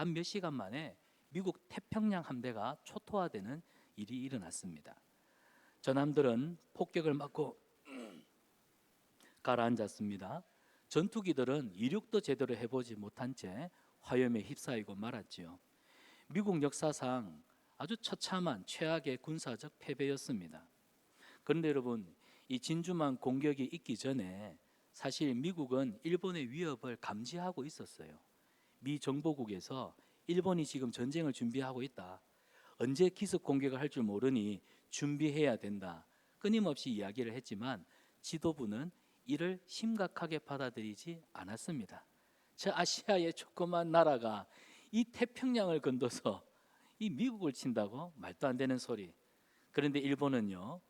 단 몇 시간 만에 미국 태평양 함대가 초토화되는 일이 일어났습니다. 전함들은 폭격을 맞고 가라앉았습니다. 전투기들은 이륙도 제대로 해보지 못한 채 화염에 휩싸이고 말았지요. 미국 역사상 아주 처참한 최악의 군사적 패배였습니다. 그런데 여러분, 이 진주만 공격이 있기 전에 사실 미국은 일본의 위협을 감지하고 있었어요. 미 정보국에서 일본이 지금 전쟁을 준비하고 있다, 언제 기습 공격을 할 줄 모르니 준비해야 된다, 끊임없이 이야기를 했지만 지도부는 이를 심각하게 받아들이지 않았습니다. 저 아시아의 조그만 나라가 이 태평양을 건너서 이 미국을 친다고? 말도 안 되는 소리. 그런데 일본은요,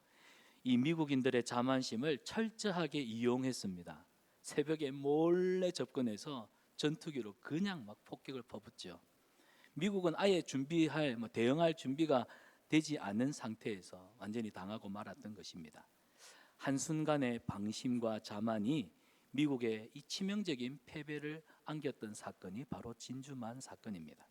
이 미국인들의 자만심을 철저하게 이용했습니다. 새벽에 몰래 접근해서 전투기로 그냥 막 폭격을 퍼붓죠. 미국은 아예 대응할 준비가 되지 않은 상태에서 완전히 당하고 말았던 것입니다. 한순간의 방심과 자만이 미국의 이 치명적인 패배를 안겼던 사건이 바로 진주만 사건입니다.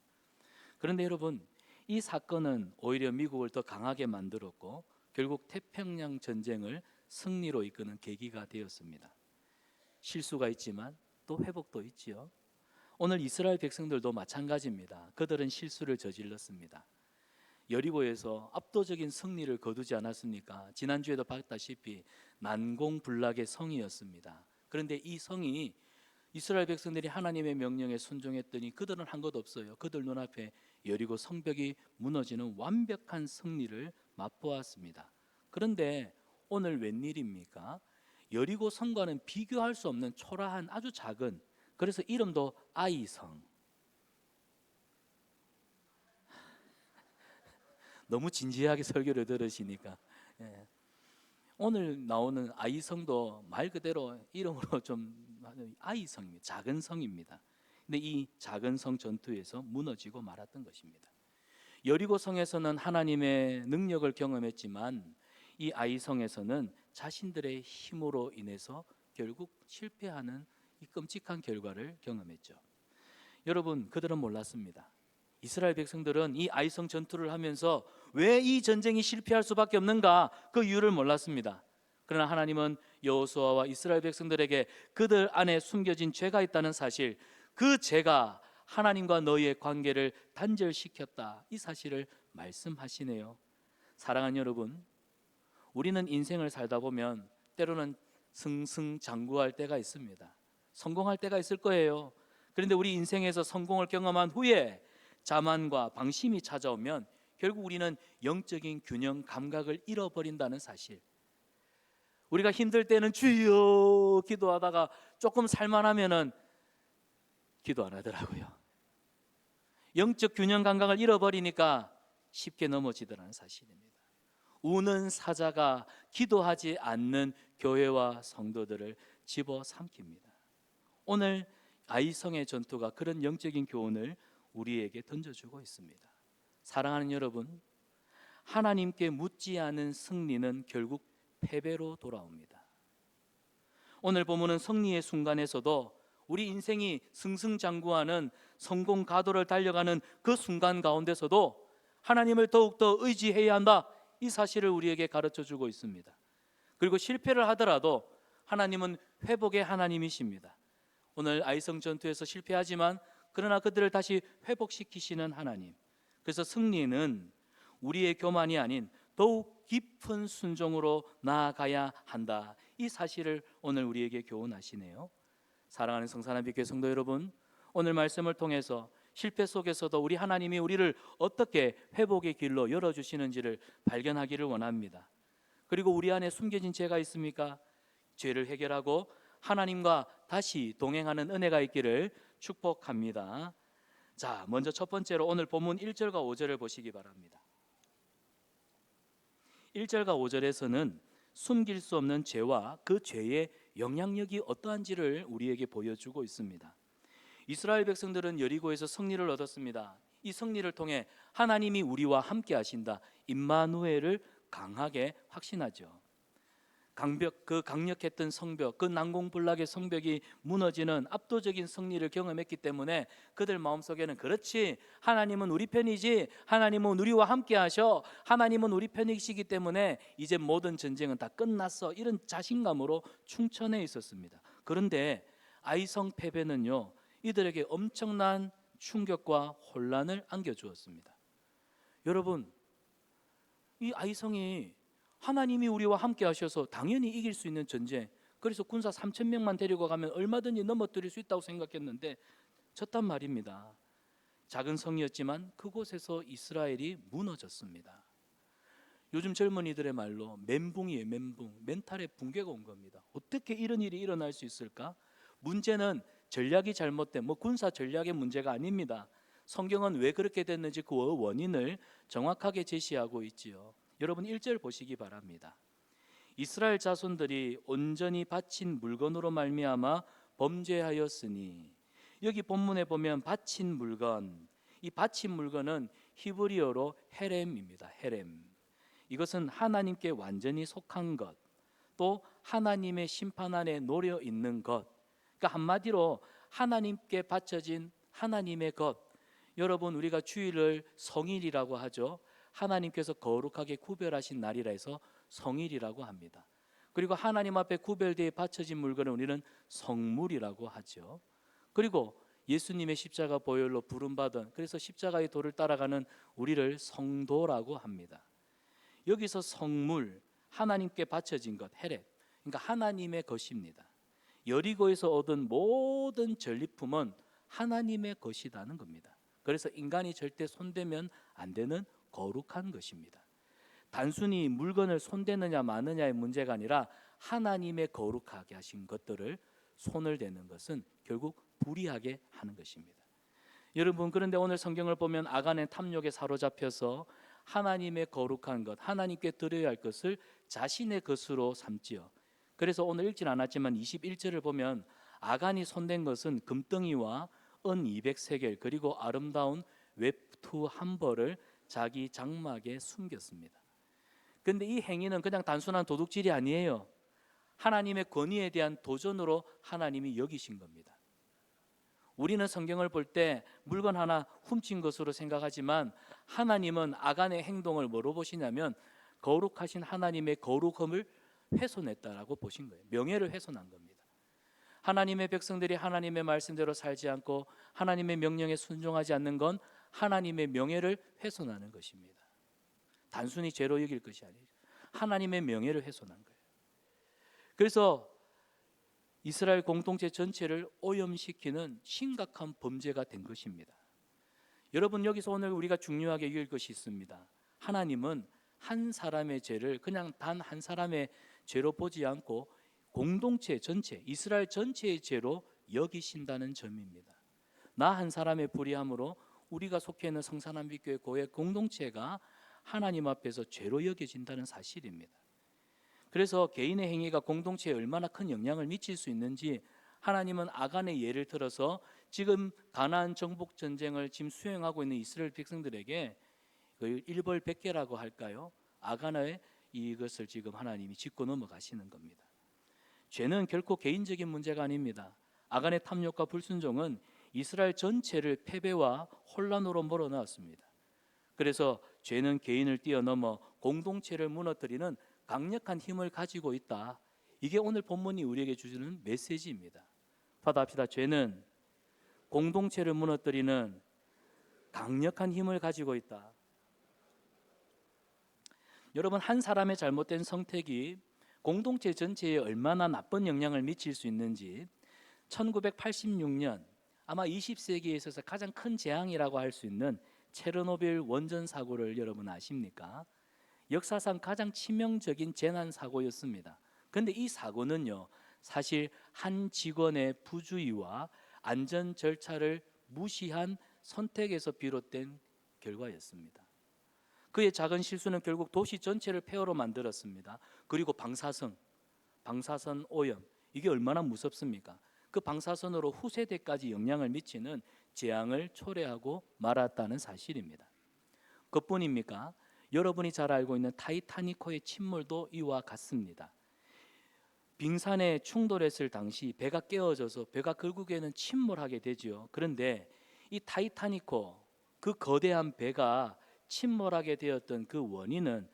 그런데 여러분, 이 사건은 오히려 미국을 더 강하게 만들었고 결국 태평양 전쟁을 승리로 이끄는 계기가 되었습니다. 실수가 있지만 또 회복도 있지요. 오늘 이스라엘 백성들도 마찬가지입니다. 그들은 실수를 저질렀습니다. 여리고에서 압도적인 승리를 거두지 않았습니까? 지난주에도 봤다시피 난공불락의 성이었습니다. 그런데 이 성이 이스라엘 백성들이 하나님의 명령에 순종했더니 그들은 한 것 없어요. 그들 눈앞에 여리고 성벽이 무너지는 완벽한 승리를 맛보았습니다. 그런데 오늘 웬일입니까? 여리고 성과는 비교할 수 없는 초라한 아주 작은, 그래서 이름도 아이성. 너무 진지하게 설교를 들으시니까 오늘 나오는 아이성도 말 그대로 이름으로 좀 아이성입니다. 작은 성입니다. 근데 이 작은 성 전투에서 무너지고 말았던 것입니다. 여리고 성에서는 하나님의 능력을 경험했지만 이 아이성에서는 자신들의 힘으로 인해서 결국 실패하는 이 끔찍한 결과를 경험했죠. 여러분, 그들은 몰랐습니다. 이스라엘 백성들은 이 아이성 전투를 하면서 왜 이 전쟁이 실패할 수밖에 없는가, 그 이유를 몰랐습니다. 그러나 하나님은 여호수아와 이스라엘 백성들에게 그들 안에 숨겨진 죄가 있다는 사실, 그 죄가 하나님과 너희의 관계를 단절시켰다, 이 사실을 말씀하시네요. 사랑하는 여러분, 우리는 인생을 살다 보면 때로는 승승장구할 때가 있습니다. 성공할 때가 있을 거예요. 그런데 우리 인생에서 성공을 경험한 후에 자만과 방심이 찾아오면 결국 우리는 영적인 균형 감각을 잃어버린다는 사실. 우리가 힘들 때는 주여 기도하다가 조금 살만하면은 기도 안 하더라고요. 영적 균형 감각을 잃어버리니까 쉽게 넘어지더라는 사실입니다. 우는 사자가 기도하지 않는 교회와 성도들을 집어삼킵니다. 오늘 아이성의 전투가 그런 영적인 교훈을 우리에게 던져주고 있습니다. 사랑하는 여러분, 하나님께 묻지 않은 승리는 결국 패배로 돌아옵니다. 오늘 본문은 승리의 순간에서도 우리 인생이 승승장구하는 성공 가도를 달려가는 그 순간 가운데서도 하나님을 더욱더 의지해야 한다, 이 사실을 우리에게 가르쳐주고 있습니다. 그리고 실패를 하더라도 하나님은 회복의 하나님이십니다. 오늘 아이성 전투에서 실패하지만 그러나 그들을 다시 회복시키시는 하나님. 그래서 승리는 우리의 교만이 아닌 더욱 깊은 순종으로 나아가야 한다, 이 사실을 오늘 우리에게 교훈하시네요. 사랑하는 성산한빛교회 성도 여러분, 오늘 말씀을 통해서 실패 속에서도 우리 하나님이 우리를 어떻게 회복의 길로 열어주시는지를 발견하기를 원합니다. 그리고 우리 안에 숨겨진 죄가 있습니까? 죄를 해결하고 하나님과 다시 동행하는 은혜가 있기를 축복합니다. 자, 먼저 첫 번째로 오늘 본문 1절과 5절을 보시기 바랍니다. 1절과 5절에서는 숨길 수 없는 죄와 그 죄의 영향력이 어떠한지를 우리에게 보여주고 있습니다. 이스라엘 백성들은 여리고에서 승리를 얻었습니다. 이 승리를 통해 하나님이 우리와 함께 하신다, 임마누엘을 강하게 확신하죠. 강력했던 성벽, 그 난공불락의 성벽이 무너지는 압도적인 승리를 경험했기 때문에 그들 마음속에는 그렇지, 하나님은 우리 편이지, 하나님은 우리와 함께 하셔, 하나님은 우리 편이시기 때문에 이제 모든 전쟁은 다 끝났어, 이런 자신감으로 충천해 있었습니다. 그런데 아이성 패배는요, 이들에게 엄청난 충격과 혼란을 안겨주었습니다. 여러분, 이 아이성이 하나님이 우리와 함께 하셔서 당연히 이길 수 있는 전쟁, 그래서 군사 3,000명만 데리고 가면 얼마든지 넘어뜨릴 수 있다고 생각했는데 졌단 말입니다. 작은 성이었지만 그곳에서 이스라엘이 무너졌습니다. 요즘 젊은이들의 말로 멘붕이에요. 멘붕, 멘탈에 붕괴가 온 겁니다. 어떻게 이런 일이 일어날 수 있을까? 문제는 전략이 잘못된, 군사 전략의 문제가 아닙니다. 성경은 왜 그렇게 됐는지 그 원인을 정확하게 제시하고 있지요. 여러분 1절 보시기 바랍니다. 이스라엘 자손들이 온전히 바친 물건으로 말미암아 범죄하였으니, 여기 본문에 보면 바친 물건, 이 바친 물건은 히브리어로 헤렘입니다. 헤렘. 이것은 하나님께 완전히 속한 것, 또 하나님의 심판 안에 놓여 있는 것. 그러니까 한마디로 하나님께 바쳐진 하나님의 것. 여러분, 우리가 주일을 성일이라고 하죠. 하나님께서 거룩하게 구별하신 날이라 해서 성일이라고 합니다. 그리고 하나님 앞에 구별되어 바쳐진 물건을 우리는 성물이라고 하죠. 그리고 예수님의 십자가 보혈로 부름받은, 그래서 십자가의 도를 따라가는 우리를 성도라고 합니다. 여기서 성물, 하나님께 바쳐진 것, 헤렛, 그러니까 하나님의 것입니다. 여리고에서 얻은 모든 전리품은 하나님의 것이라는 겁니다. 그래서 인간이 절대 손대면 안 되는 거룩한 것입니다. 단순히 물건을 손대느냐 마느냐의 문제가 아니라 하나님의 거룩하게 하신 것들을 손을 대는 것은 결국 불의하게 하는 것입니다. 여러분, 그런데 오늘 성경을 보면 아간의 탐욕에 사로잡혀서 하나님의 거룩한 것, 하나님께 드려야 할 것을 자신의 것으로 삼지요. 그래서 오늘 읽진 않았지만 21절을 보면 아간이 손댄 것은 금덩이와 은 200세겔 그리고 아름다운 외투 한 벌을 자기 장막에 숨겼습니다. 그런데 이 행위는 그냥 단순한 도둑질이 아니에요. 하나님의 권위에 대한 도전으로 하나님이 여기신 겁니다. 우리는 성경을 볼 때 물건 하나 훔친 것으로 생각하지만 하나님은 아간의 행동을 뭐로 보시냐면 거룩하신 하나님의 거룩함을 훼손했다라고 보신 거예요. 명예를 훼손한 겁니다. 하나님의 백성들이 하나님의 말씀대로 살지 않고 하나님의 명령에 순종하지 않는 건 하나님의 명예를 훼손하는 것입니다. 단순히 죄로 여길 것이 아니에요. 하나님의 명예를 훼손한 거예요. 그래서 이스라엘 공동체 전체를 오염시키는 심각한 범죄가 된 것입니다. 여러분, 여기서 오늘 우리가 중요하게 읽을 것이 있습니다. 하나님은 한 사람의 죄를 그냥 단 한 사람의 죄로 보지 않고 공동체 전체, 이스라엘 전체의 죄로 여기신다는 점입니다. 나 한 사람의 불의함으로 우리가 속해 있는 성산한빛교회 교회 공동체가 하나님 앞에서 죄로 여겨진다는 사실입니다. 그래서 개인의 행위가 공동체에 얼마나 큰 영향을 미칠 수 있는지 하나님은 아간의 예를 들어서 지금 가나안 정복 전쟁을 지금 수행하고 있는 이스라엘 백성들에게 그 일벌백계라고 할까요? 아간의 이것을 지금 하나님이 짚고 넘어가시는 겁니다. 죄는 결코 개인적인 문제가 아닙니다. 아간의 탐욕과 불순종은 이스라엘 전체를 패배와 혼란으로 몰아넣었습니다. 그래서 죄는 개인을 뛰어넘어 공동체를 무너뜨리는 강력한 힘을 가지고 있다. 이게 오늘 본문이 우리에게 주시는 메시지입니다. 받아합시다. 죄는 공동체를 무너뜨리는 강력한 힘을 가지고 있다. 여러분, 한 사람의 잘못된 선택이 공동체 전체에 얼마나 나쁜 영향을 미칠 수 있는지 1986년 아마 20세기에 있어서 가장 큰 재앙이라고 할 수 있는 체르노빌 원전 사고를 여러분 아십니까? 역사상 가장 치명적인 재난 사고였습니다. 그런데 이 사고는요, 사실 한 직원의 부주의와 안전 절차를 무시한 선택에서 비롯된 결과였습니다. 그의 작은 실수는 결국 도시 전체를 폐허로 만들었습니다. 그리고 방사선 오염, 이게 얼마나 무섭습니까? 그 방사선으로 후세대까지 영향을 미치는 재앙을 초래하고 말았다는 사실입니다. 그뿐입니까? 여러분이 잘 알고 있는 타이타닉호의 침몰도 이와 같습니다. 빙산에 충돌했을 당시 배가 깨어져서 배가 결국에는 침몰하게 되죠. 그런데 이 타이타니코, 그 거대한 배가 침몰하게 되었던 그 원인은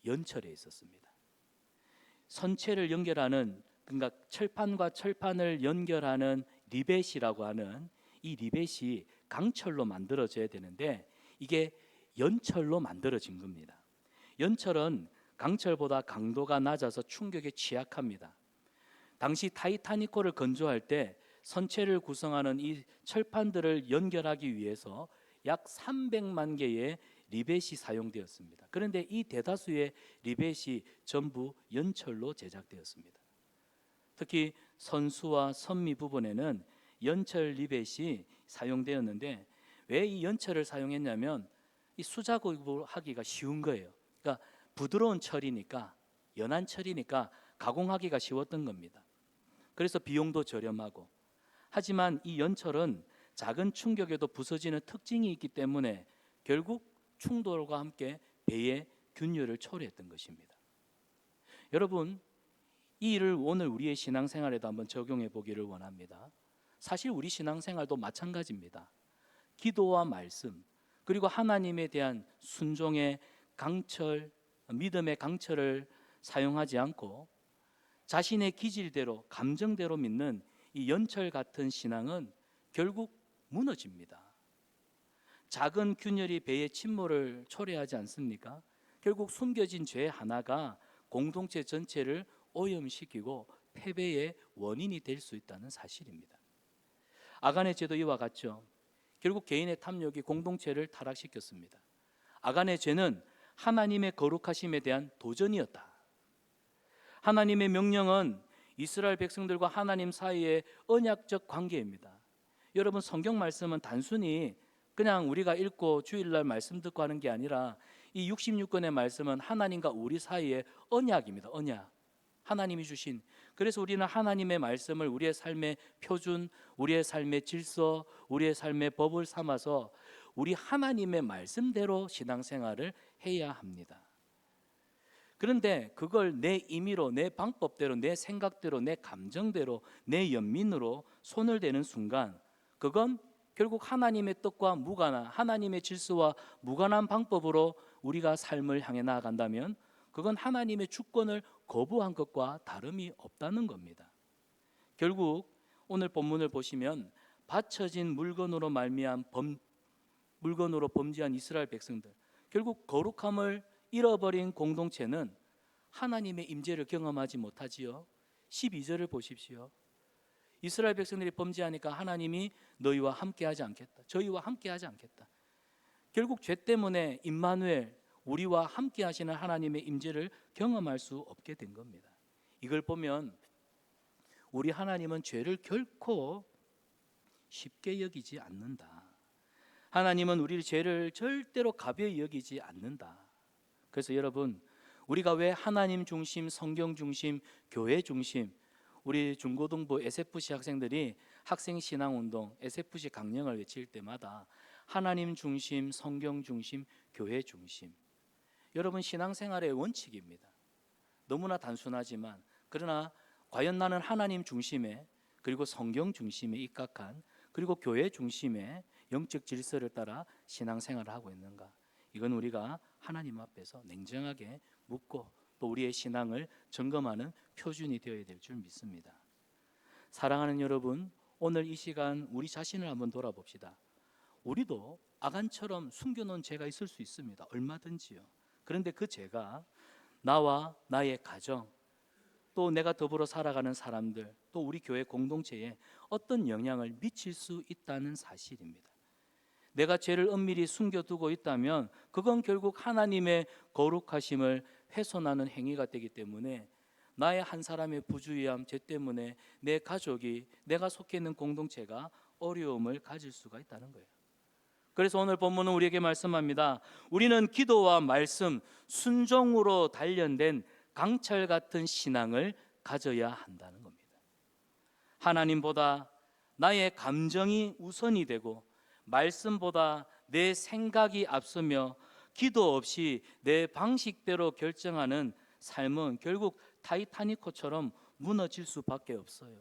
연철에 있었습니다. 선체를 연결하는, 그러니까 철판과 철판을 연결하는 리벳이라고 하는 이 리벳이 강철로 만들어져야 되는데 이게 연철로 만들어진 겁니다. 연철은 강철보다 강도가 낮아서 충격에 취약합니다. 당시 타이타니코를 건조할 때 선체를 구성하는 이 철판들을 연결하기 위해서 약 300만 개의 리벳이 사용되었습니다. 그런데 이 대다수의 리벳이 전부 연철로 제작되었습니다. 특히 선수와 선미 부분에는 연철 리벳이 사용되었는데 왜 이 연철을 사용했냐면 이 수작업을 하기가 쉬운 거예요. 그러니까 부드러운 철이니까, 연한 철이니까 가공하기가 쉬웠던 겁니다. 그래서 비용도 저렴하고, 하지만 이 연철은 작은 충격에도 부서지는 특징이 있기 때문에 결국 충돌과 함께 배의 균열을 초래했던 것입니다. 여러분, 이 일을 오늘 우리의 신앙생활에도 한번 적용해 보기를 원합니다. 사실 우리 신앙생활도 마찬가지입니다. 기도와 말씀, 그리고 하나님에 대한 순종의 강철, 믿음의 강철을 사용하지 않고 자신의 기질대로, 감정대로 믿는 이 연철 같은 신앙은 결국 무너집니다. 작은 균열이 배의 침몰을 초래하지 않습니까? 결국 숨겨진 죄 하나가 공동체 전체를 오염시키고 패배의 원인이 될 수 있다는 사실입니다. 아간의 죄도 이와 같죠. 결국 개인의 탐욕이 공동체를 타락시켰습니다. 아간의 죄는 하나님의 거룩하심에 대한 도전이었다. 하나님의 명령은 이스라엘 백성들과 하나님 사이의 언약적 관계입니다. 여러분, 성경 말씀은 단순히 그냥 우리가 읽고 주일날 말씀 듣고 하는 게 아니라 이 66권의 말씀은 하나님과 우리 사이의 언약입니다. 언약. 하나님이 주신. 그래서 우리는 하나님의 말씀을 우리의 삶의 표준, 우리의 삶의 질서, 우리의 삶의 법을 삼아서 우리 하나님의 말씀대로 신앙생활을 해야 합니다. 그런데 그걸 내 임의로, 내 방법대로, 내 생각대로, 내 감정대로, 내 연민으로 손을 대는 순간 그건 결국 하나님의 뜻과 무관한, 하나님의 질서와 무관한 방법으로 우리가 삶을 향해 나아간다면 그건 하나님의 주권을 거부한 것과 다름이 없다는 겁니다. 결국 오늘 본문을 보시면 바쳐진 물건으로 물건으로 범죄한 이스라엘 백성들, 결국 거룩함을 잃어버린 공동체는 하나님의 임재를 경험하지 못하지요. 12절을 보십시오. 이스라엘 백성들이 범죄하니까 하나님이 너희와 함께하지 않겠다, 저희와 함께하지 않겠다. 결국 죄 때문에 임마누엘, 우리와 함께하시는 하나님의 임재를 경험할 수 없게 된 겁니다. 이걸 보면 우리 하나님은 죄를 결코 쉽게 여기지 않는다. 하나님은 우리 죄를 절대로 가벼이 여기지 않는다. 그래서 여러분, 우리가 왜 하나님 중심, 성경 중심, 교회 중심, 우리 중고등부 SFC 학생들이 학생 신앙운동, SFC 강령을 외칠 때마다 하나님 중심, 성경 중심, 교회 중심. 여러분, 신앙생활의 원칙입니다. 너무나 단순하지만, 그러나 과연 나는 하나님 중심에, 그리고 성경 중심에 입각한, 그리고 교회 중심의 영적 질서를 따라 신앙생활을 하고 있는가? 이건 우리가 하나님 앞에서 냉정하게 묻고 또 우리의 신앙을 점검하는 표준이 되어야 될 줄 믿습니다. 사랑하는 여러분, 오늘 이 시간 우리 자신을 한번 돌아봅시다. 우리도 아간처럼 숨겨놓은 죄가 있을 수 있습니다. 얼마든지요. 그런데 그 죄가 나와 나의 가정, 또 내가 더불어 살아가는 사람들, 또 우리 교회 공동체에 어떤 영향을 미칠 수 있다는 사실입니다. 내가 죄를 은밀히 숨겨두고 있다면 그건 결국 하나님의 거룩하심을 훼손하는 행위가 되기 때문에 나의 한 사람의 부주의함, 죄 때문에 내 가족이, 내가 속해 있는 공동체가 어려움을 가질 수가 있다는 거예요. 그래서 오늘 본문은 우리에게 말씀합니다. 우리는 기도와 말씀, 순종으로 단련된 강철 같은 신앙을 가져야 한다는 겁니다. 하나님보다 나의 감정이 우선이 되고 말씀보다 내 생각이 앞서며 기도 없이 내 방식대로 결정하는 삶은 결국 타이타니코처럼 무너질 수밖에 없어요.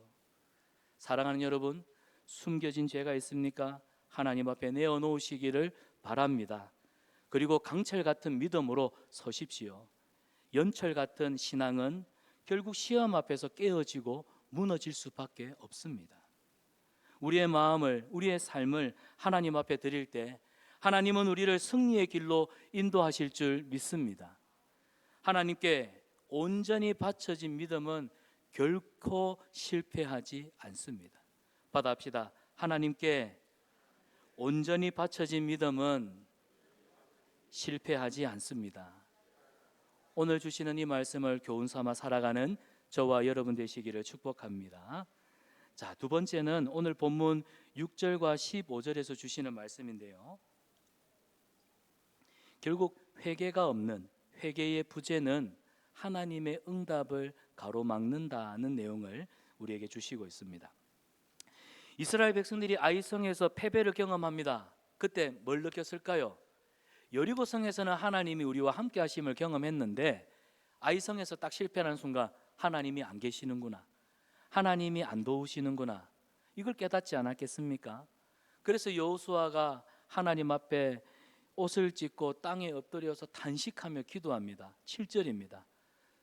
사랑하는 여러분, 숨겨진 죄가 있습니까? 하나님 앞에 내어놓으시기를 바랍니다. 그리고 강철 같은 믿음으로 서십시오. 연철 같은 신앙은 결국 시험 앞에서 깨어지고 무너질 수밖에 없습니다. 우리의 마음을, 우리의 삶을 하나님 앞에 드릴 때 하나님은 우리를 승리의 길로 인도하실 줄 믿습니다. 하나님께 온전히 바쳐진 믿음은 결코 실패하지 않습니다. 받아합시다. 하나님께 온전히 바쳐진 믿음은 실패하지 않습니다. 오늘 주시는 이 말씀을 교훈 삼아 살아가는 저와 여러분 되시기를 축복합니다. 자, 두 번째는 오늘 본문 6절과 15절에서 주시는 말씀인데요. 결국 회개가 없는 회개의 부재는 하나님의 응답을 가로막는다는 내용을 우리에게 주시고 있습니다. 이스라엘 백성들이 아이성에서 패배를 경험합니다. 그때 뭘 느꼈을까요? 여리고성에서는 하나님이 우리와 함께 하심을 경험했는데 아이성에서 딱 실패하는 순간 하나님이 안 계시는구나, 하나님이 안 도우시는구나, 이걸 깨닫지 않았겠습니까? 그래서 여호수아가 하나님 앞에 옷을 찢고 땅에 엎드려서 탄식하며 기도합니다. 7절입니다.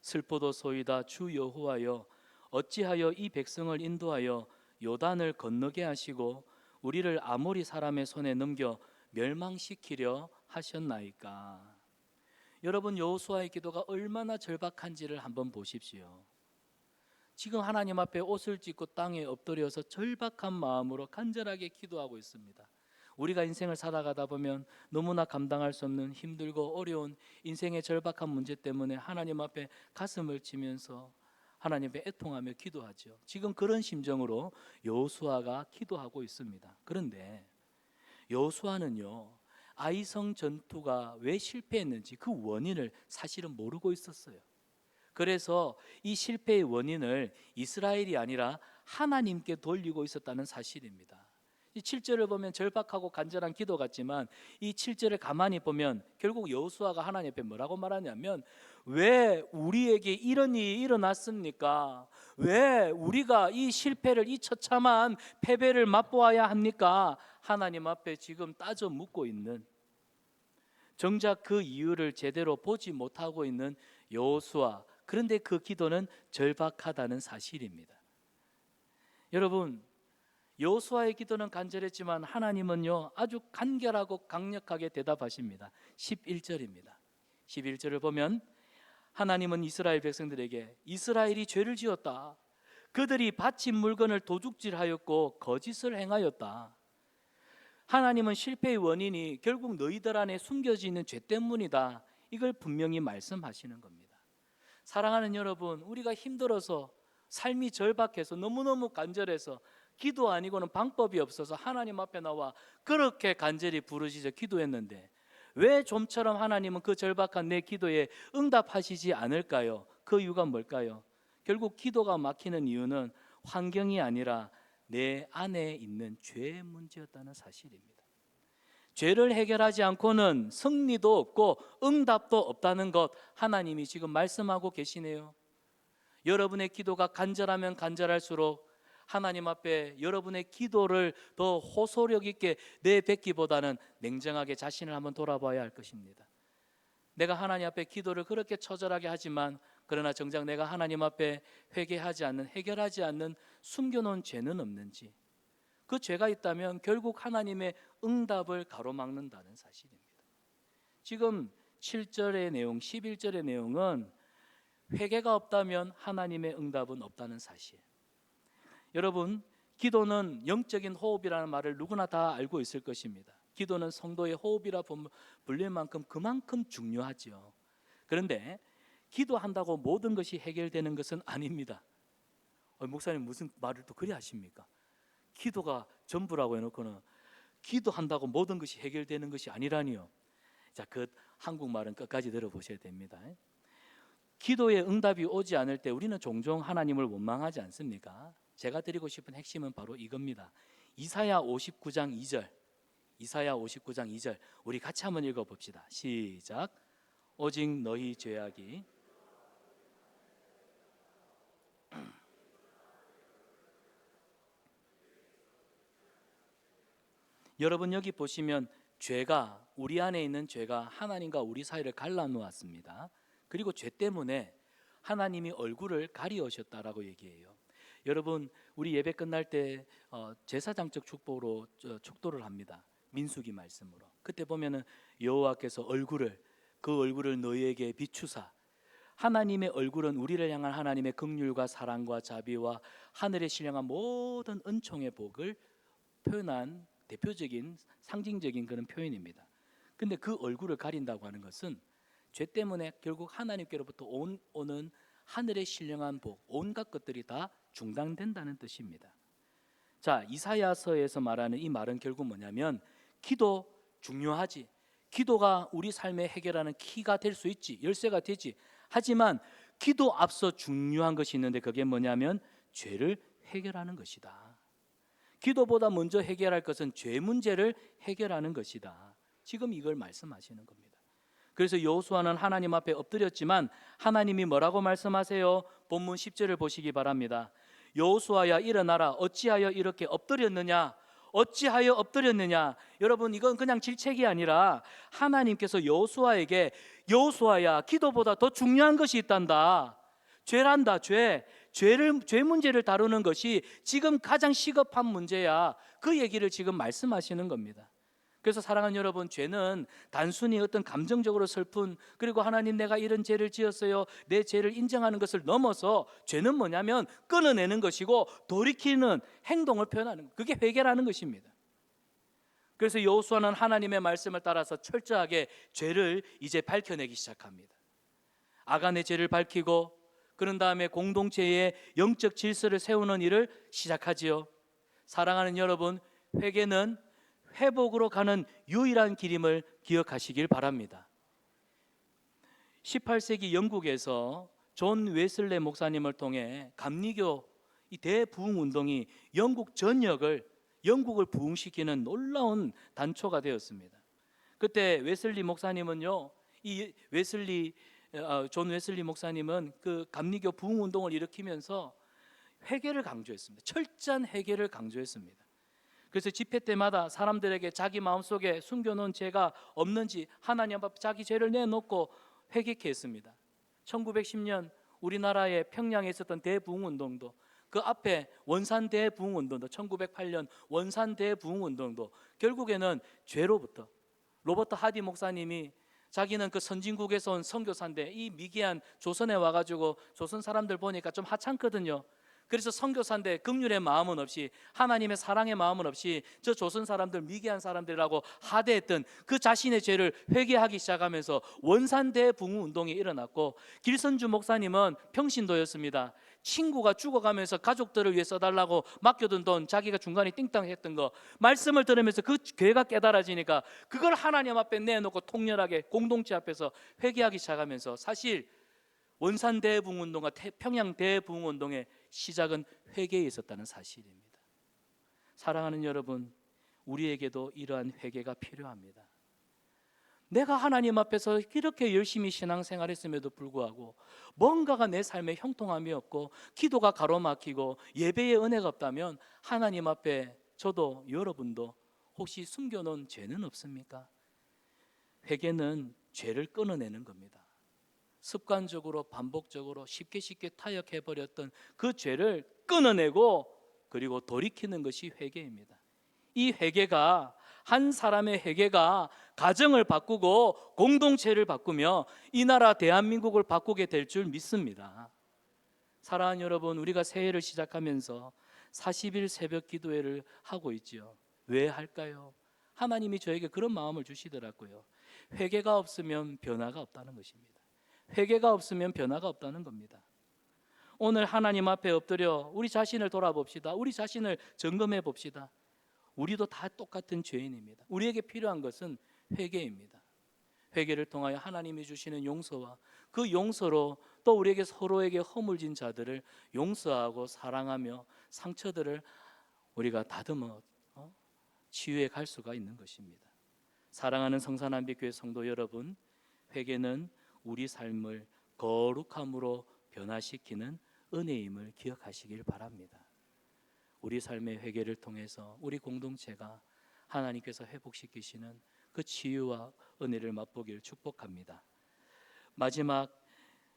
슬프도소이다 주 여호와여, 어찌하여 이 백성을 인도하여 요단을 건너게 하시고 우리를 아모리 사람의 손에 넘겨 멸망시키려 하셨나이까. 여러분, 여호수아의 기도가 얼마나 절박한지를 한번 보십시오. 지금 하나님 앞에 옷을 찢고 땅에 엎드려서 절박한 마음으로 간절하게 기도하고 있습니다. 우리가 인생을 살아가다 보면 너무나 감당할 수 없는 힘들고 어려운 인생의 절박한 문제 때문에 하나님 앞에 가슴을 치면서 하나님 앞에 애통하며 기도하죠. 지금 그런 심정으로 여호수아가 기도하고 있습니다. 그런데 여호수아는요, 아이성 전투가 왜 실패했는지 그 원인을 사실은 모르고 있었어요. 그래서 이 실패의 원인을 이스라엘이 아니라 하나님께 돌리고 있었다는 사실입니다. 이 7절을 보면 절박하고 간절한 기도 같지만 이 7절을 가만히 보면 결국 여호수아가 하나님 앞에 뭐라고 말하냐면, 왜 우리에게 이런 일이 일어났습니까? 왜 우리가 이 실패를, 이 처참한 패배를 맛보아야 합니까? 하나님 앞에 지금 따져 묻고 있는, 정작 그 이유를 제대로 보지 못하고 있는 여호수아. 그런데 그 기도는 절박하다는 사실입니다. 여러분, 여호수아의 기도는 간절했지만 하나님은요 아주 간결하고 강력하게 대답하십니다. 11절입니다. 11절을 보면 하나님은 이스라엘 백성들에게 이스라엘이 죄를 지었다, 그들이 바친 물건을 도둑질하였고 거짓을 행하였다. 하나님은 실패의 원인이 결국 너희들 안에 숨겨져 있는 죄 때문이다, 이걸 분명히 말씀하시는 겁니다. 사랑하는 여러분, 우리가 힘들어서 삶이 절박해서 너무너무 간절해서 기도 아니고는 방법이 없어서 하나님 앞에 나와 그렇게 간절히 부르짖어 기도했는데 왜 좀처럼 하나님은 그 절박한 내 기도에 응답하시지 않을까요? 그 이유가 뭘까요? 결국 기도가 막히는 이유는 환경이 아니라 내 안에 있는 죄의 문제였다는 사실입니다. 죄를 해결하지 않고는 승리도 없고 응답도 없다는 것, 하나님이 지금 말씀하고 계시네요. 여러분의 기도가 간절하면 간절할수록 하나님 앞에 여러분의 기도를 더 호소력 있게 내뱉기보다는 냉정하게 자신을 한번 돌아봐야 할 것입니다. 내가 하나님 앞에 기도를 그렇게 처절하게 하지만 그러나 정작 내가 하나님 앞에 회개하지 않는, 해결하지 않는 숨겨놓은 죄는 없는지, 그 죄가 있다면 결국 하나님의 응답을 가로막는다는 사실입니다. 지금 7절의 내용, 11절의 내용은 회개가 없다면 하나님의 응답은 없다는 사실. 여러분, 기도는 영적인 호흡이라는 말을 누구나 다 알고 있을 것입니다. 기도는 성도의 호흡이라 불릴 만큼 그만큼 중요하죠. 그런데 기도한다고 모든 것이 해결되는 것은 아닙니다. 목사님 무슨 말을 또 그리 하십니까? 기도가 전부라고 해놓고는 기도한다고 모든 것이 해결되는 것이 아니라니요. 자, 그 한국말은 끝까지 들어보셔야 됩니다. 기도의 응답이 오지 않을 때 우리는 종종 하나님을 원망하지 않습니까? 제가 드리고 싶은 핵심은 바로 이겁니다. 이사야 59장 2절, 이사야 59장 2절 우리 같이 한번 읽어봅시다. 시작. 오직 너희 죄악이 여러분 여기 보시면 죄가, 우리 안에 있는 죄가 하나님과 우리 사이를 갈라놓았습니다. 그리고 죄 때문에 하나님이 얼굴을 가리우셨다라고 얘기해요. 여러분 우리 예배 끝날 때 제사장적 축복으로 축도를 합니다. 민수기 말씀으로. 그때 보면은 여호와께서 그 얼굴을 너희에게 비추사. 하나님의 얼굴은 우리를 향한 하나님의 긍휼과 사랑과 자비와 하늘에 신령한 모든 은총의 복을 표현한 대표적인 상징적인 그런 표현입니다. 근데 그 얼굴을 가린다고 하는 것은 죄 때문에 결국 하나님께로부터 오는 하늘의 신령한 복, 온갖 것들이 다 중단된다는 뜻입니다. 자, 이사야서에서 말하는 이 말은 결국 뭐냐면 기도 중요하지. 기도가 우리 삶에 해결하는 키가 될 수 있지. 열쇠가 되지. 하지만 기도 앞서 중요한 것이 있는데 그게 뭐냐면 죄를 해결하는 것이다. 기도보다 먼저 해결할 것은 죄 문제를 해결하는 것이다. 지금 이걸 말씀하시는 겁니다. 그래서 여호수아는 하나님 앞에 엎드렸지만 하나님이 뭐라고 말씀하세요? 본문 10절을 보시기 바랍니다. 여호수아야 일어나라. 어찌하여 이렇게 엎드렸느냐? 어찌하여 엎드렸느냐? 여러분 이건 그냥 질책이 아니라 하나님께서 여호수아에게 여호수아야 기도보다 더 중요한 것이 있단다. 죄란다. 죄 문제를 다루는 것이 지금 가장 시급한 문제야. 그 얘기를 지금 말씀하시는 겁니다. 그래서 사랑하는 여러분, 죄는 단순히 어떤 감정적으로 슬픈, 그리고 하나님 내가 이런 죄를 지었어요, 내 죄를 인정하는 것을 넘어서 죄는 뭐냐면 끊어내는 것이고 돌이키는 행동을 표현하는 것, 그게 회개라는 것입니다. 그래서 여호수아는 하나님의 말씀을 따라서 철저하게 죄를 이제 밝혀내기 시작합니다. 아간의 죄를 밝히고 그런 다음에 공동체의 영적 질서를 세우는 일을 시작하지요. 사랑하는 여러분, 회개는 회복으로 가는 유일한 길임을 기억하시길 바랍니다. 18세기 영국에서 존 웨슬레 목사님을 통해 감리교 이 대부흥 운동이 영국을 부흥시키는 놀라운 단초가 되었습니다. 그때 웨슬리 목사님은요, 존 웨슬리 목사님은 그 감리교 부흥 운동을 일으키면서 회개를 강조했습니다. 철저한 회개를 강조했습니다. 그래서 집회 때마다 사람들에게 자기 마음속에 숨겨놓은 죄가 없는지 하나님 앞에 자기 죄를 내놓고 회개케 했습니다. 1910년 우리나라의 평양에 있었던 대부흥운동도, 그 앞에 원산 대부흥운동도, 1908년 원산 대부흥운동도 결국에는 죄로부터, 로버트 하디 목사님이 자기는 그 선진국에서 온 선교사인데 이 미개한 조선에 와가지고 조선 사람들 보니까 좀 하찮거든요. 그래서 선교사인데 긍휼의 마음은 없이, 하나님의 사랑의 마음은 없이 저 조선 사람들 미개한 사람들이라고 하대했던 그 자신의 죄를 회개하기 시작하면서 원산 대부흥 운동이 일어났고, 길선주 목사님은 평신도였습니다. 친구가 죽어가면서 가족들을 위해 써달라고 맡겨둔 돈 자기가 중간에 띵땅했던 거 말씀을 들으면서 그 죄가 깨달아지니까 그걸 하나님 앞에 내놓고 통렬하게 공동체 앞에서 회개하기 시작하면서, 사실 원산 대부흥운동과 평양 대부흥운동의 시작은 회개에 있었다는 사실입니다. 사랑하는 여러분, 우리에게도 이러한 회개가 필요합니다. 내가 하나님 앞에서 이렇게 열심히 신앙생활했음에도 불구하고 뭔가가 내 삶에 형통함이 없고 기도가 가로막히고 예배의 은혜가 없다면 하나님 앞에 저도 여러분도 혹시 숨겨놓은 죄는 없습니까? 회개는 죄를 끊어내는 겁니다. 습관적으로 반복적으로 쉽게 타협해버렸던 그 죄를 끊어내고 그리고 돌이키는 것이 회개입니다. 이 회개가, 한 사람의 회개가 가정을 바꾸고 공동체를 바꾸며 이 나라 대한민국을 바꾸게 될 줄 믿습니다. 사랑하는 여러분, 우리가 새해를 시작하면서 40일 새벽 기도회를 하고 있지요. 왜 할까요? 하나님이 저에게 그런 마음을 주시더라고요. 회개가 없으면 변화가 없다는 것입니다. 회개가 없으면 변화가 없다는 겁니다. 오늘 하나님 앞에 엎드려 우리 자신을 돌아봅시다. 우리 자신을 점검해 봅시다. 우리도 다 똑같은 죄인입니다. 우리에게 필요한 것은 회개입니다. 회개를 통하여 하나님이 주시는 용서와 그 용서로 또 우리에게 서로에게 허물진 자들을 용서하고 사랑하며 상처들을 우리가 다듬어 치유해 갈 수가 있는 것입니다. 사랑하는 성산한빛교회 성도 여러분, 회개는 우리 삶을 거룩함으로 변화시키는 은혜임을 기억하시길 바랍니다. 우리 삶의 회개를 통해서 우리 공동체가 하나님께서 회복시키시는 그 치유와 은혜를 맛보기를 축복합니다. 마지막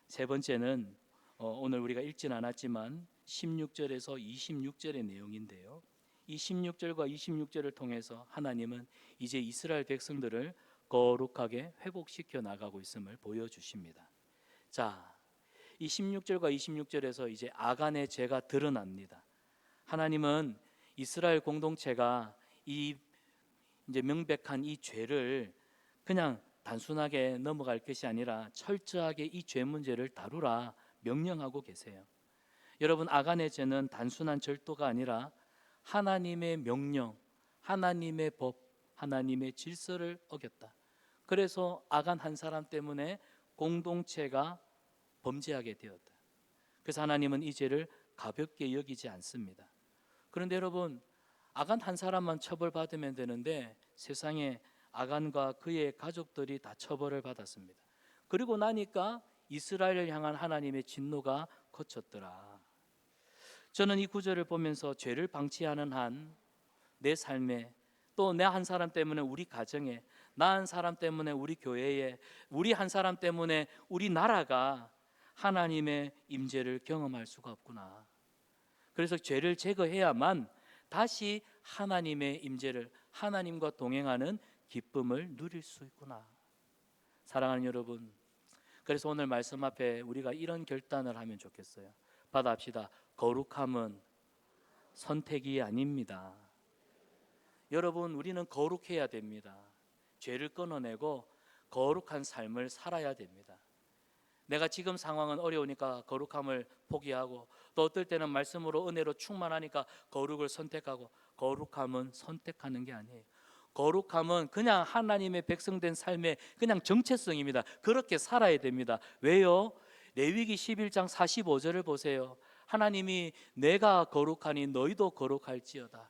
세 번째는 오늘 우리가 읽진 않았지만 16절에서 26절의 내용인데요. 이 16절과 26절을 통해서 하나님은 이제 이스라엘 백성들을 거룩하게 회복시켜 나가고 있음을 보여주십니다. 자, 이 16절과 26절에서 이제 아간의 죄가 드러납니다. 하나님은 이스라엘 공동체가 이 이제 명백한 이 죄를 그냥 단순하게 넘어갈 것이 아니라 철저하게 이 죄 문제를 다루라 명령하고 계세요. 여러분, 아간의 죄는 단순한 절도가 아니라 하나님의 명령, 하나님의 법, 하나님의 질서를 어겼다. 그래서 아간 한 사람 때문에 공동체가 범죄하게 되었다. 그래서 하나님은 이 죄를 가볍게 여기지 않습니다. 그런데 여러분, 아간 한 사람만 처벌받으면 되는데 세상에 아간과 그의 가족들이 다 처벌을 받았습니다. 그리고 나니까 이스라엘을 향한 하나님의 진노가 거쳤더라. 저는 이 구절을 보면서 죄를 방치하는 한 내 삶에, 또 내 한 사람 때문에 우리 가정에, 나 한 사람 때문에 우리 교회에, 우리 한 사람 때문에 우리 나라가 하나님의 임재를 경험할 수가 없구나. 그래서 죄를 제거해야만 다시 하나님의 임재를, 하나님과 동행하는 기쁨을 누릴 수 있구나. 사랑하는 여러분, 그래서 오늘 말씀 앞에 우리가 이런 결단을 하면 좋겠어요. 받아합시다. 거룩함은 선택이 아닙니다. 여러분, 우리는 거룩해야 됩니다. 죄를 끊어내고 거룩한 삶을 살아야 됩니다. 내가 지금 상황은 어려우니까 거룩함을 포기하고, 또 어떨 때는 말씀으로 은혜로 충만하니까 거룩을 선택하고, 거룩함은 선택하는 게 아니에요. 거룩함은 그냥 하나님의 백성된 삶의 그냥 정체성입니다. 그렇게 살아야 됩니다. 왜요? 레위기 11장 45절을 보세요. 하나님이 내가 거룩하니 너희도 거룩할지어다.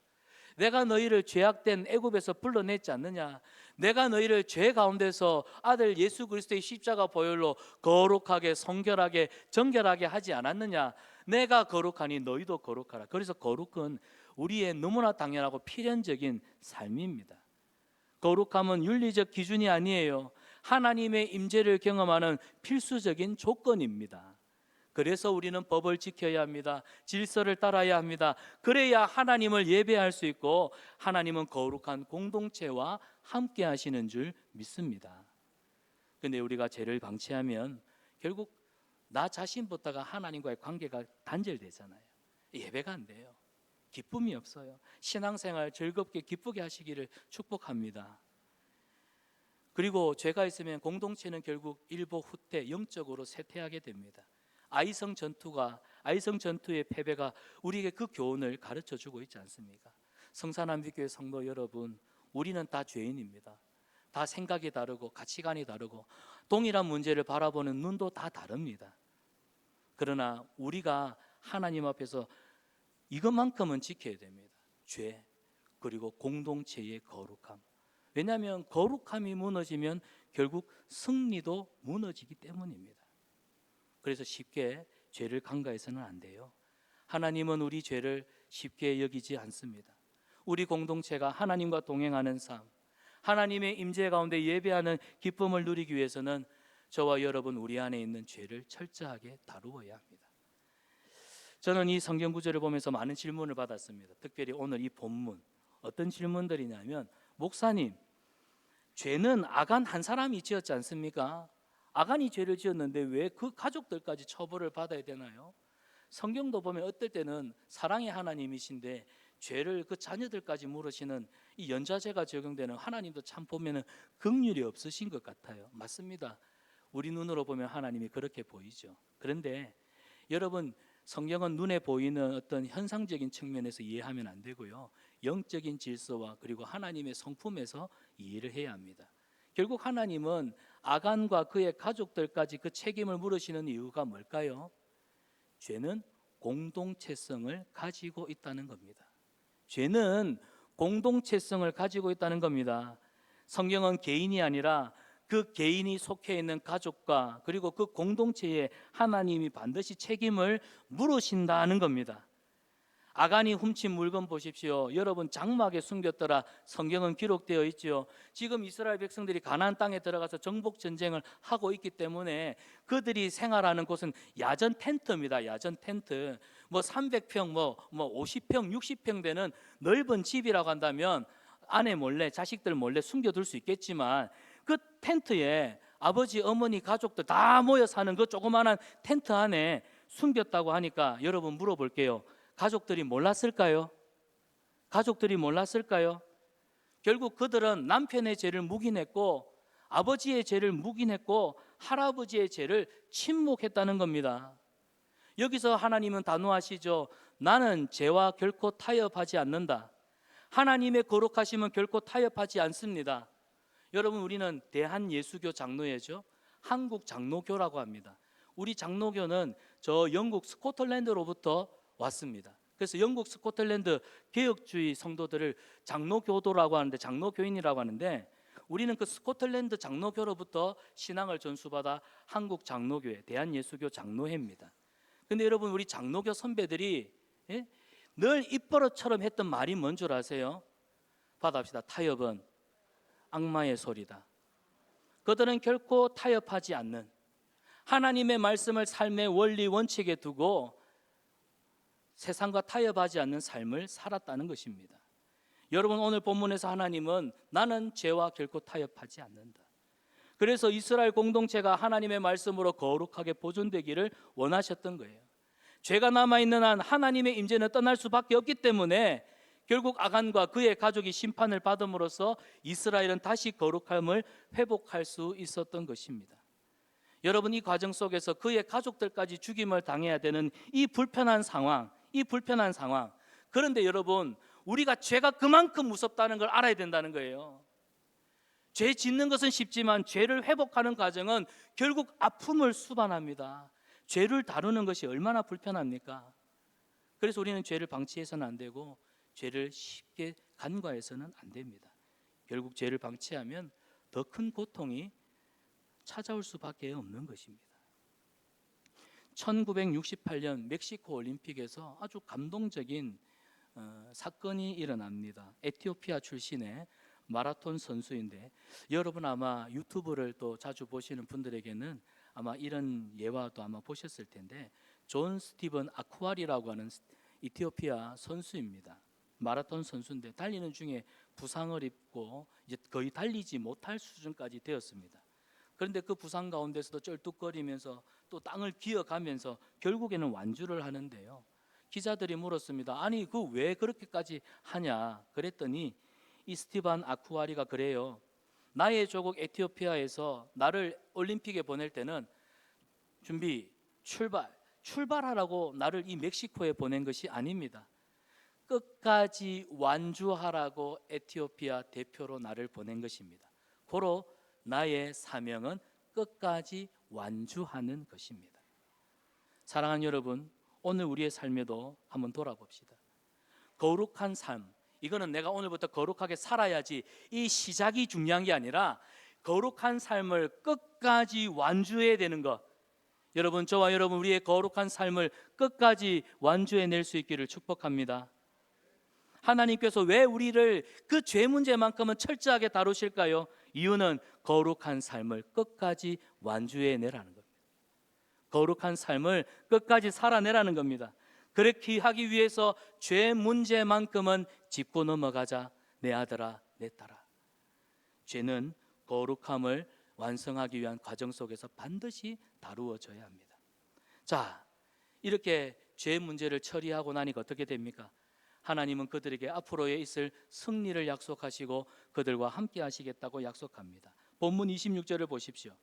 내가 너희를 죄악된 애굽에서 불러냈지 않느냐? 내가 너희를 죄 가운데서 아들 예수 그리스도의 십자가 보혈로 거룩하게 성결하게 정결하게 하지 않았느냐? 내가 거룩하니 너희도 거룩하라. 그래서 거룩은 우리의 너무나 당연하고 필연적인 삶입니다. 거룩함은 윤리적 기준이 아니에요. 하나님의 임재를 경험하는 필수적인 조건입니다. 그래서 우리는 법을 지켜야 합니다. 질서를 따라야 합니다. 그래야 하나님을 예배할 수 있고 하나님은 거룩한 공동체와 함께 하시는 줄 믿습니다. 그런데 우리가 죄를 방치하면 결국 나 자신부터가 하나님과의 관계가 단절되잖아요. 예배가 안 돼요. 기쁨이 없어요. 신앙생활 즐겁게 기쁘게 하시기를 축복합니다. 그리고 죄가 있으면 공동체는 결국 일보 후퇴, 영적으로 쇠퇴하게 됩니다. 아이성 전투의 패배가 우리에게 그 교훈을 가르쳐 주고 있지 않습니까? 성산남비교회 성도 여러분, 우리는 다 죄인입니다. 다 생각이 다르고 가치관이 다르고 동일한 문제를 바라보는 눈도 다 다릅니다. 그러나 우리가 하나님 앞에서 이것만큼은 지켜야 됩니다. 죄, 그리고 공동체의 거룩함. 왜냐하면 거룩함이 무너지면 결국 승리도 무너지기 때문입니다. 그래서 쉽게 죄를 간과해서는 안 돼요. 하나님은 우리 죄를 쉽게 여기지 않습니다. 우리 공동체가 하나님과 동행하는 삶, 하나님의 임재 가운데 예배하는 기쁨을 누리기 위해서는 저와 여러분 우리 안에 있는 죄를 철저하게 다루어야 합니다. 저는 이 성경 구절을 보면서 많은 질문을 받았습니다. 특별히 오늘 이 본문 어떤 질문들이냐면, 목사님, 죄는 아간 한 사람이 지었지 않습니까? 아간이 죄를 지었는데 왜 그 가족들까지 처벌을 받아야 되나요? 성경도 보면 어떨 때는 사랑의 하나님이신데 죄를 그 자녀들까지 물으시는 이 연좌죄가 적용되는 하나님도 참 보면은 긍휼이 없으신 것 같아요. 맞습니다. 우리 눈으로 보면 하나님이 그렇게 보이죠. 그런데 여러분, 성경은 눈에 보이는 어떤 현상적인 측면에서 이해하면 안 되고요, 영적인 질서와 그리고 하나님의 성품에서 이해를 해야 합니다. 결국 하나님은 아간과 그의 가족들까지 그 책임을 물으시는 이유가 뭘까요? 죄는 공동체성을 가지고 있다는 겁니다. 죄는 공동체성을 가지고 있다는 겁니다. 성경은 개인이 아니라 그 개인이 속해 있는 가족과 그리고 그 공동체에 하나님이 반드시 책임을 물으신다는 겁니다. 아간이 훔친 물건 보십시오. 여러분 장막에 숨겼더라. 성경은 기록되어 있지요. 지금 이스라엘 백성들이 가나안 땅에 들어가서 정복 전쟁을 하고 있기 때문에 그들이 생활하는 곳은 야전 텐트입니다. 야전 텐트. 뭐 300평, 뭐 50평, 60평 되는 넓은 집이라고 한다면 아내 몰래, 자식들 몰래 숨겨둘 수 있겠지만 그 텐트에 아버지, 어머니, 가족들 다 모여 사는 그 조그마한 텐트 안에 숨겼다고 하니까 여러분 물어볼게요. 가족들이 몰랐을까요? 가족들이 몰랐을까요? 결국 그들은 남편의 죄를 묵인했고 아버지의 죄를 묵인했고 할아버지의 죄를 침묵했다는 겁니다. 여기서 하나님은 단호하시죠. 나는 죄와 결코 타협하지 않는다. 하나님의 거룩하심은 결코 타협하지 않습니다. 여러분 우리는 대한예수교 장로회죠. 한국 장로교라고 합니다. 우리 장로교는 저 영국 스코틀랜드로부터 왔습니다. 그래서 영국 스코틀랜드 개혁주의 성도들을 장로교도라고 하는데, 장로교인이라고 하는데, 우리는 그 스코틀랜드 장로교로부터 신앙을 전수받아 한국 장로교회, 대한예수교 장로회입니다. 근데 여러분 우리 장로교 선배들이 늘 입버릇처럼 했던 말이 뭔 줄 아세요? 받아봅시다. 타협은 악마의 소리다. 그들은 결코 타협하지 않는 하나님의 말씀을 삶의 원리 원칙에 두고 세상과 타협하지 않는 삶을 살았다는 것입니다. 여러분 오늘 본문에서 하나님은 나는 죄와 결코 타협하지 않는다. 그래서 이스라엘 공동체가 하나님의 말씀으로 거룩하게 보존되기를 원하셨던 거예요. 죄가 남아있는 한 하나님의 임재는 떠날 수밖에 없기 때문에 결국 아간과 그의 가족이 심판을 받음으로써 이스라엘은 다시 거룩함을 회복할 수 있었던 것입니다. 여러분 이 과정 속에서 그의 가족들까지 죽임을 당해야 되는 이 불편한 상황, 그런데 여러분 우리가 죄가 그만큼 무섭다는 걸 알아야 된다는 거예요. 죄 짓는 것은 쉽지만 죄를 회복하는 과정은 결국 아픔을 수반합니다. 죄를 다루는 것이 얼마나 불편합니까? 그래서 우리는 죄를 방치해서는 안 되고 죄를 쉽게 간과해서는 안 됩니다. 결국 죄를 방치하면 더 큰 고통이 찾아올 수밖에 없는 것입니다. 1968년 멕시코 올림픽에서 아주 감동적인 사건이 일어납니다. 에티오피아 출신의 마라톤 선수인데, 여러분 아마 유튜브를 또 자주 보시는 분들에게는 아마 이런 예화도 아마 보셨을 텐데, 존 스티븐 아쿠아리라고 하는 이티오피아 선수입니다. 마라톤 선수인데 달리는 중에 부상을 입고 이제 거의 달리지 못할 수준까지 되었습니다. 그런데 그 부상 가운데서도 쩔뚝거리면서 또 땅을 기어가면서 결국에는 완주를 하는데요. 기자들이 물었습니다. 아니 그 왜 그렇게까지 하냐 그랬더니 이 스티반 아쿠아리가 그래요. 나의 조국 에티오피아에서 나를 올림픽에 보낼 때는 준비 출발하라고 나를 이 멕시코에 보낸 것이 아닙니다. 끝까지 완주하라고 에티오피아 대표로 나를 보낸 것입니다. 고로 나의 사명은 끝까지 완주하는 것입니다. 사랑하는 여러분, 오늘 우리의 삶에도 한번 돌아봅시다. 거룩한 삶, 이거는 내가 오늘부터 거룩하게 살아야지 이 시작이 중요한 게 아니라 거룩한 삶을 끝까지 완주해야 되는 것. 여러분, 저와 여러분 우리의 거룩한 삶을 끝까지 완주해낼 수 있기를 축복합니다. 하나님께서 왜 우리를 그 죄 문제만큼은 철저하게 다루실까요? 이유는 거룩한 삶을 끝까지 완주해내라는 겁니다. 거룩한 삶을 끝까지 살아내라는 겁니다. 그렇게 하기 위해서 죄 문제만큼은 짚고 넘어가자. 내 아들아, 내 딸아. 죄는 거룩함을 완성하기 위한 과정 속에서 반드시 다루어져야 합니다. 자, 이렇게 죄 문제를 처리하고 나니까 어떻게 됩니까? 하나님은 그들에게 앞으로에 있을 승리를 약속하시고 그들과 함께 하시겠다고 약속합니다. 본문 26절을 보십시오.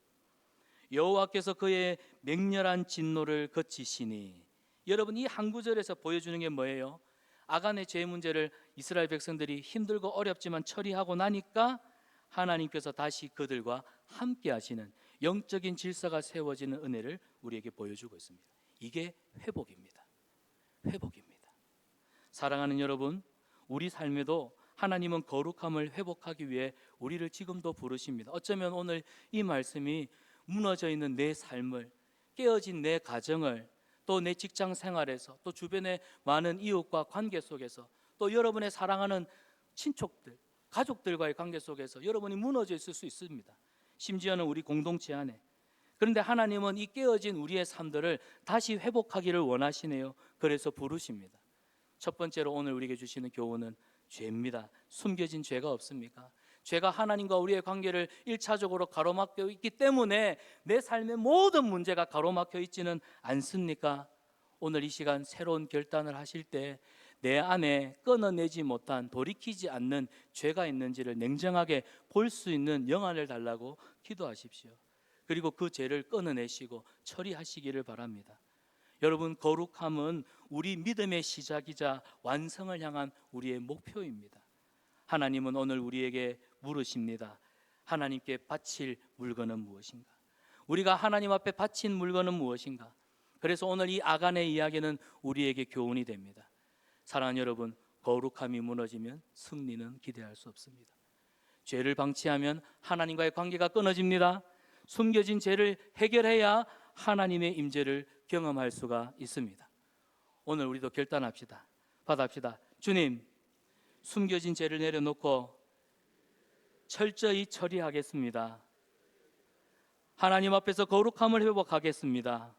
여호와께서 그의 맹렬한 진노를 그치시니. 여러분 이 한 구절에서 보여주는 게 뭐예요? 아간의 죄 문제를 이스라엘 백성들이 힘들고 어렵지만 처리하고 나니까 하나님께서 다시 그들과 함께 하시는 영적인 질서가 세워지는 은혜를 우리에게 보여주고 있습니다. 이게 회복입니다. 회복입니다. 사랑하는 여러분, 우리 삶에도 하나님은 거룩함을 회복하기 위해 우리를 지금도 부르십니다. 어쩌면 오늘 이 말씀이 무너져 있는 내 삶을, 깨어진 내 가정을, 또 내 직장 생활에서, 또 주변의 많은 이웃과 관계 속에서, 또 여러분의 사랑하는 친척들, 가족들과의 관계 속에서 여러분이 무너져 있을 수 있습니다. 심지어는 우리 공동체 안에. 그런데 하나님은 이 깨어진 우리의 삶들을 다시 회복하기를 원하시네요. 그래서 부르십니다. 첫 번째로 오늘 우리에게 주시는 교훈은 죄입니다. 숨겨진 죄가 없습니까? 죄가 하나님과 우리의 관계를 1차적으로 가로막혀 있기 때문에 내 삶의 모든 문제가 가로막혀 있지는 않습니까? 오늘 이 시간 새로운 결단을 하실 때 내 안에 끊어내지 못한, 돌이키지 않는 죄가 있는지를 냉정하게 볼 수 있는 영안을 달라고 기도하십시오. 그리고 그 죄를 끊어내시고 처리하시기를 바랍니다. 여러분, 거룩함은 우리 믿음의 시작이자 완성을 향한 우리의 목표입니다. 하나님은 오늘 우리에게 물으십니다. 하나님께 바칠 물건은 무엇인가? 우리가 하나님 앞에 바친 물건은 무엇인가? 그래서 오늘 이 아간의 이야기는 우리에게 교훈이 됩니다. 사랑하는 여러분, 거룩함이 무너지면 승리는 기대할 수 없습니다. 죄를 방치하면 하나님과의 관계가 끊어집니다. 숨겨진 죄를 해결해야 하나님의 임재를 경험할 수가 있습니다. 오늘 우리도 결단합시다. 받아합시다. 주님, 숨겨진 죄를 내려놓고 철저히 처리하겠습니다. 하나님 앞에서 거룩함을 회복하겠습니다.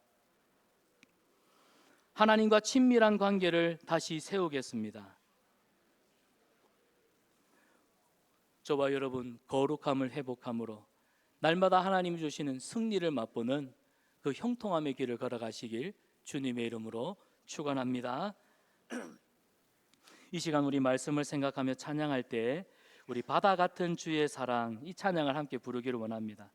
하나님과 친밀한 관계를 다시 세우겠습니다. 저와 여러분, 거룩함을 회복함으로 날마다 하나님이 주시는 승리를 맛보는 그 형통함의 길을 걸어가시길 주님의 이름으로 축원합니다. 이 시간 우리 말씀을 생각하며 찬양할 때 우리 바다 같은 주의 사랑, 이 찬양을 함께 부르기를 원합니다.